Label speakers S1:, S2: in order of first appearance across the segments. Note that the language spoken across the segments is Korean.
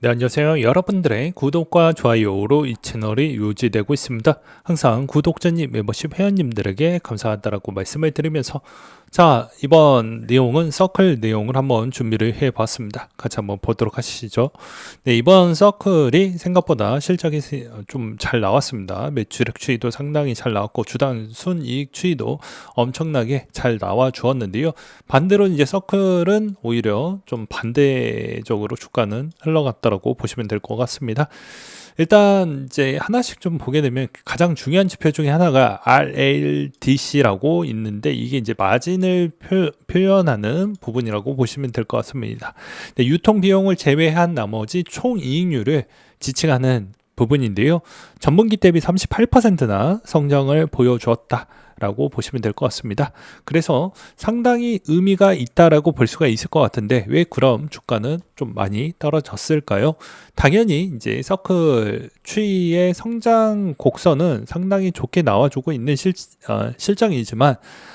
S1: 네, 안녕하세요. 여러분들의 구독과 좋아요로 이 채널이 유지되고 있습니다. 항상 구독자님, 멤버십 회원님들에게 감사하다라고 말씀을 드리면서 자, 이번 내용은 서클 내용을 한번 준비를 해 봤습니다. 같이 한번 보도록 하시죠. 네, 이번 서클이 생각보다 실적이 좀 잘 나왔습니다. 매출액 추이도 상당히 잘 나왔고 주당 순이익 추이도 엄청나게 잘 나와 주었는데요. 반대로 이제 서클은 오히려 좀 반대적으로 주가는 흘러갔다라고 보시면 될 것 같습니다. 일단 이제 하나씩 좀 보게 되면 가장 중요한 지표 중에 하나가 RLDC라고 있는데 이게 이제 마진을 표현하는 부분이라고 보시면 될 것 같습니다. 유통 비용을 제외한 나머지 총 이익률을 지칭하는 부분인데요. 전분기 대비 38%나 성장을 보여주었다. 라고 보시면 될 것 같습니다. 그래서 상당히 의미가 있다라고 볼 수가 있을 것 같은데 왜 그럼 주가는 좀 많이 떨어졌을까요? 당연히 이제 서클 추이의 성장 곡선은 상당히 좋게 나와주고 있는 실정이지만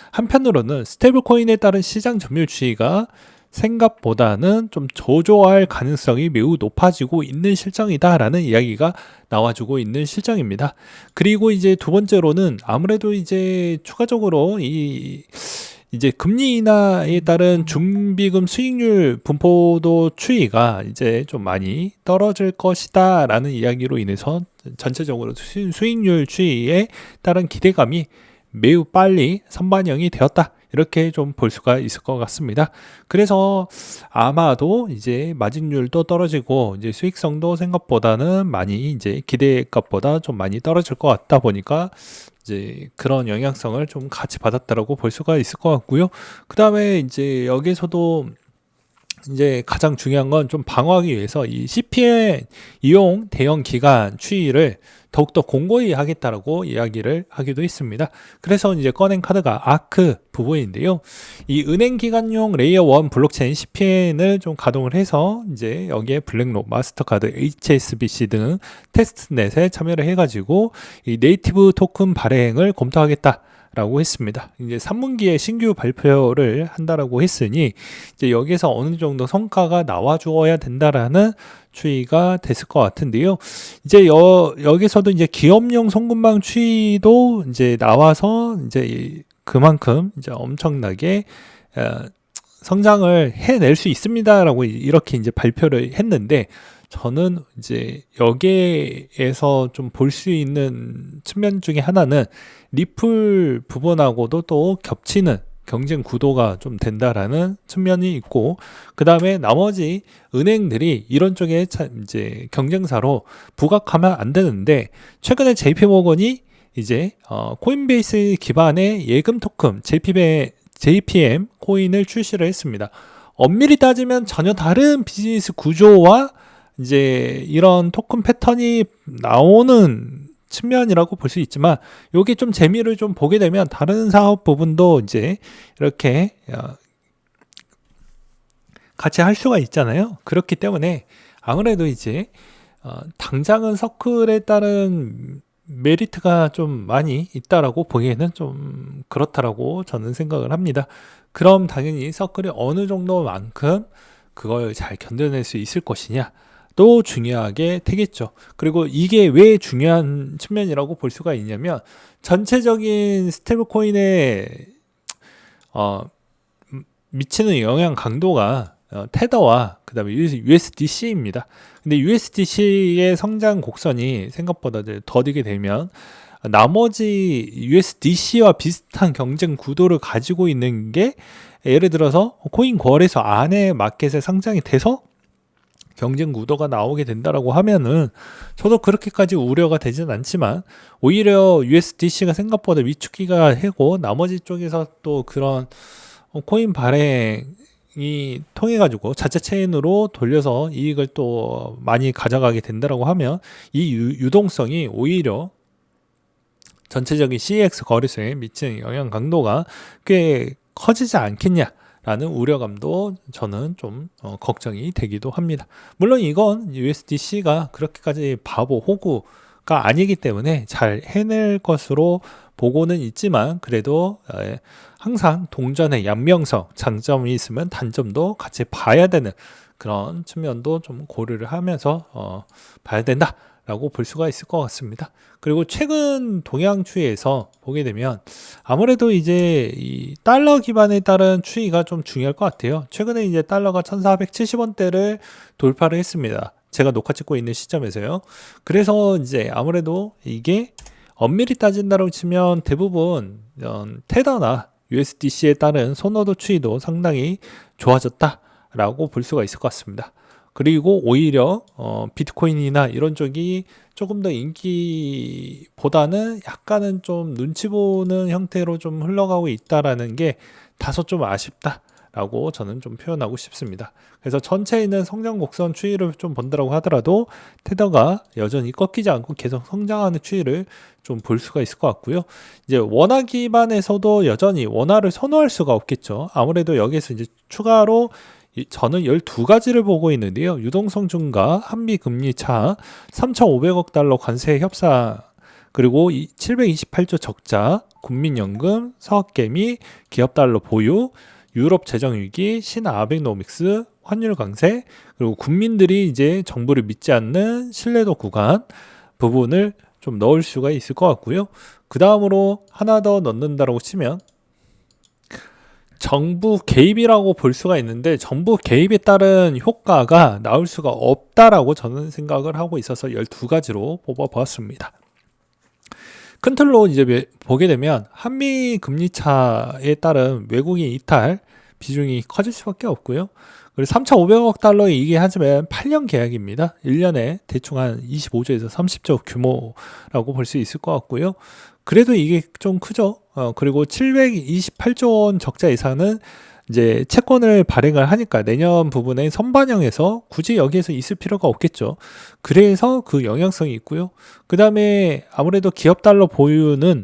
S1: 한편으로는 스테이블 코인에 따른 시장 점유율 추이가 생각보다는 좀 저조할 가능성이 매우 높아지고 있는 실정이다라는 이야기가 나와주고 있는 실정입니다. 그리고 이제 두 번째로는 아무래도 이제 추가적으로 이제 금리 인하에 따른 준비금 수익률 분포도 추이가 이제 좀 많이 떨어질 것이다라는 이야기로 인해서 전체적으로 수익률 추이에 따른 기대감이 매우 빨리 선반영이 되었다. 이렇게 좀 볼 수가 있을 것 같습니다. 그래서 아마도 이제 마진율도 떨어지고 이제 수익성도 생각보다는 많이 이제 기대값보다 좀 많이 떨어질 것 같다 보니까 이제 그런 영향성을 좀 같이 받았다라고 볼 수가 있을 것 같고요. 그 다음에 이제 여기서도 이제 가장 중요한 건 좀 방어하기 위해서 이 CPN 이용 대형 기관 추이를 더욱더 공고히 하겠다라고 이야기를 하기도 했습니다. 그래서 이제 꺼낸 카드가 아크 부분인데요. 이 은행 기관용 레이어 1 블록체인 CPN을 좀 가동을 해서 이제 여기에 블랙록, 마스터카드, HSBC 등 테스트넷에 참여를 해가지고 이 네이티브 토큰 발행을 검토하겠다. 라고 했습니다. 이제 3분기에 신규 발표를 한다라고 했으니 이제 여기서 어느 정도 성과가 나와 주어야 된다라는 추이가 됐을 것 같은데요. 이제 여기서도 이제 기업용 송금망 추이도 이제 나와서 이제 그만큼 이제 엄청나게 성장을 해낼 수 있습니다라고 이렇게 이제 발표를 했는데 저는 이제 여기에서 좀 볼 수 있는 측면 중에 하나는 리플 부분하고도 또 겹치는 경쟁 구도가 좀 된다라는 측면이 있고 그 다음에 나머지 은행들이 이런 쪽에 이제 경쟁사로 부각하면 안 되는데 최근에 JP모건이 이제 코인베이스 기반의 예금 토큰 JPM 코인을 출시를 했습니다. 엄밀히 따지면 전혀 다른 비즈니스 구조와 이제 이런 토큰 패턴이 나오는 측면이라고 볼 수 있지만 요게 좀 재미를 좀 보게 되면 다른 사업 부분도 이제 이렇게 같이 할 수가 있잖아요. 그렇기 때문에 아무래도 이제 당장은 서클에 따른 메리트가 좀 많이 있다라고 보기에는 좀 그렇다라고 저는 생각을 합니다. 그럼 당연히 서클이 어느 정도만큼 그걸 잘 견뎌낼 수 있을 것이냐 또 중요하게 되겠죠. 그리고 이게 왜 중요한 측면이라고 볼 수가 있냐면 전체적인 스테이블코인에 미치는 영향 강도가 테더와 그 다음에 USDC입니다. 근데 USDC의 성장 곡선이 생각보다 더디게 되면 나머지 USDC와 비슷한 경쟁 구도를 가지고 있는 게 예를 들어서 코인 거래소 안에 마켓에 상장이 돼서 경쟁 구도가 나오게 된다라고 하면은 저도 그렇게까지 우려가 되진 않지만 오히려 USDC가 생각보다 위축기가 하고 나머지 쪽에서 또 그런 코인 발행이 통해 가지고 자체 체인으로 돌려서 이익을 또 많이 가져가게 된다라고 하면 이 유동성이 오히려 전체적인 CEX 거래소에 미치는 영향 강도가 꽤 커지지 않겠냐 라는 우려감도 저는 좀 걱정이 되기도 합니다. 물론 이건 USDC가 그렇게까지 바보 호구가 아니기 때문에 잘 해낼 것으로 보고는 있지만 그래도 항상 동전의 양면성 장점이 있으면 단점도 같이 봐야 되는 그런 측면도 좀 고려를 하면서 봐야 된다라고 볼 수가 있을 것 같습니다. 그리고 최근 동향 추이에서 보게 되면 아무래도 이제 이 달러 기반에 따른 추이가 좀 중요할 것 같아요. 최근에 이제 달러가 1470원대를 돌파를 했습니다. 제가 녹화 찍고 있는 시점에서요. 그래서 이제 아무래도 이게 엄밀히 따진다고 치면 대부분 테더나 USDC에 따른 선호도 추이도 상당히 좋아졌다라고 볼 수가 있을 것 같습니다. 그리고 오히려 비트코인이나 이런 쪽이 조금 더 인기보다는 약간은 좀 눈치 보는 형태로 좀 흘러가고 있다라는 게 다소 좀 아쉽다라고 저는 좀 표현하고 싶습니다. 그래서 전체에 있는 성장 곡선 추이를 좀 본다라고 하더라도 테더가 여전히 꺾이지 않고 계속 성장하는 추이를 좀 볼 수가 있을 것 같고요. 이제 원화 기반에서도 여전히 원화를 선호할 수가 없겠죠. 아무래도 여기서 이제 추가로 저는 12가지를 보고 있는데요. 유동성 증가, 한미 금리 차, 3,500억 달러 관세 협상, 그리고 728조 적자, 국민연금, 사업개미, 기업 달러 보유, 유럽 재정 위기, 신아베노믹스, 환율 강세, 그리고 국민들이 이제 정부를 믿지 않는 신뢰도 구간 부분을 좀 넣을 수가 있을 것 같고요. 그 다음으로 하나 더 넣는다고 치면 정부 개입이라고 볼 수가 있는데 정부 개입에 따른 효과가 나올 수가 없다라고 저는 생각을 하고 있어서 12가지로 뽑아보았습니다. 큰 틀로 이제 보게 되면 한미 금리 차에 따른 외국인 이탈 비중이 커질 수밖에 없고요. 그리고 3,500억 달러 이게 하지만 8년 계약입니다. 1년에 대충 한 25조에서 30조 규모라고 볼 수 있을 것 같고요. 그래도 이게 좀 크죠. 그리고 728조 원 적자 예산은 이제 채권을 발행을 하니까 내년 부분에 선반영해서 굳이 여기에서 있을 필요가 없겠죠. 그래서 그 영향성이 있고요. 그 다음에 아무래도 기업 달러 보유는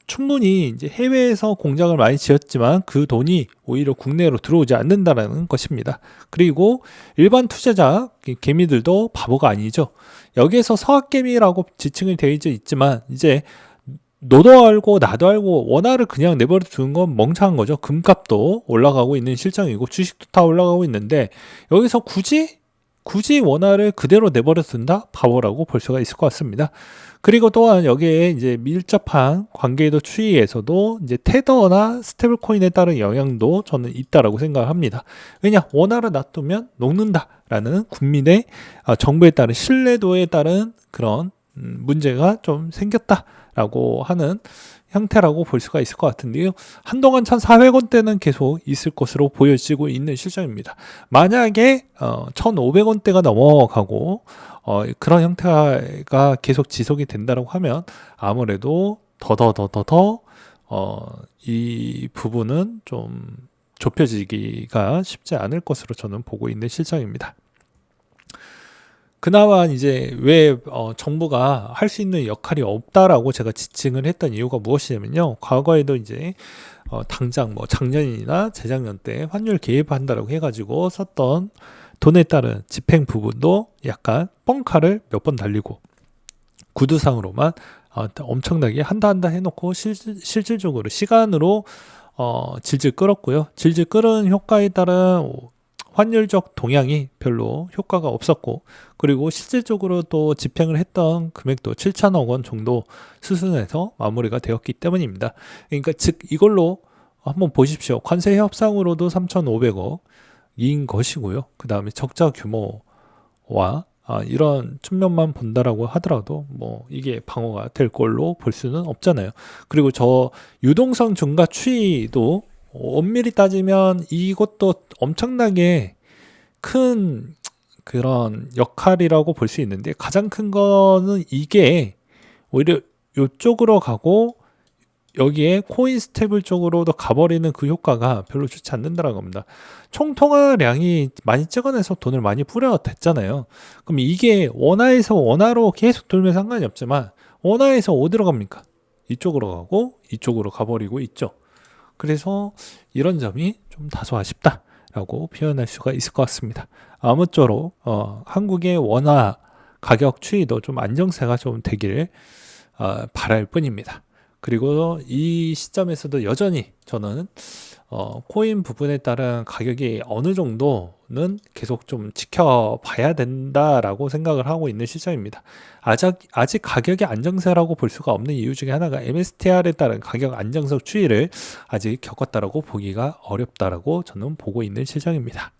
S1: 충분히 이제 해외에서 공장을 많이 지었지만 그 돈이 오히려 국내로 들어오지 않는다는 것입니다. 그리고 일반 투자자 개미들도 바보가 아니죠. 여기에서 서학개미라고 지칭이 되어 있지만 이제 너도 알고 나도 알고 원화를 그냥 내버려 두는 건 멍청한 거죠. 금값도 올라가고 있는 실정이고 주식도 다 올라가고 있는데 여기서 굳이 원화를 그대로 내버려 둔다? 바보라고 볼 수가 있을 것 같습니다. 그리고 또한 여기에 이제 밀접한 관계도 추이에서도 이제 테더나 스테이블 코인에 따른 영향도 저는 있다라고 생각합니다. 왜냐? 원화를 놔두면 녹는다라는 국민의 정부에 따른 신뢰도에 따른 그런 문제가 좀 생겼다라고 하는 형태라고 볼 수가 있을 것 같은데요. 한동안 1,400원대는 계속 있을 것으로 보여지고 있는 실정입니다. 만약에 1,500원대가 넘어가고 그런 형태가 계속 지속이 된다고 하면 아무래도 이 부분은 좀 좁혀지기가 쉽지 않을 것으로 저는 보고 있는 실정입니다. 그나마 이제 왜 정부가 할 수 있는 역할이 없다라고 제가 지칭을 했던 이유가 무엇이냐면요. 과거에도 이제 당장 뭐 작년이나 재작년 때 환율 개입한다라고 해가지고 썼던 돈에 따른 집행 부분도 약간 뻥카를 몇 번 달리고 구두상으로만 엄청나게 한다 해놓고 실질적으로 시간으로 질질 끌었고요. 질질 끌은 효과에 따른 환율적 동향이 별로 효과가 없었고 그리고 실질적으로 또 집행을 했던 금액도 7천억 원 정도 수준에서 마무리가 되었기 때문입니다. 그러니까 즉 이걸로 한번 보십시오. 관세 협상으로도 3,500억인 것이고요. 그 다음에 적자 규모와 이런 측면만 본다라고 하더라도 뭐 이게 방어가 될 걸로 볼 수는 없잖아요. 그리고 저 유동성 증가 추이도 엄밀히 따지면 이것도 엄청나게 큰 그런 역할이라고 볼 수 있는데 가장 큰 거는 이게 오히려 이쪽으로 가고 여기에 코인 스테이블 쪽으로도 가버리는 그 효과가 별로 좋지 않는다는 겁니다. 총 통화량이 많이 찍어내서 돈을 많이 뿌려댔잖아요. 그럼 이게 원화에서 원화로 계속 돌면 상관이 없지만 원화에서 어디로 갑니까? 이쪽으로 가고 이쪽으로 가버리고 있죠. 그래서 이런 점이 좀 다소 아쉽다라고 표현할 수가 있을 것 같습니다. 아무쪼록 한국의 원화 가격 추이도 좀 안정세가 좀 되길 바랄 뿐입니다. 그리고 이 시점에서도 여전히 저는 코인 부분에 따른 가격이 어느 정도는 계속 좀 지켜봐야 된다라고 생각을 하고 있는 시점입니다. 아직 가격이 안정세라고 볼 수가 없는 이유 중에 하나가 MSTR에 따른 가격 안정성 추이를 아직 겪었다라고 보기가 어렵다라고 저는 보고 있는 실정입니다.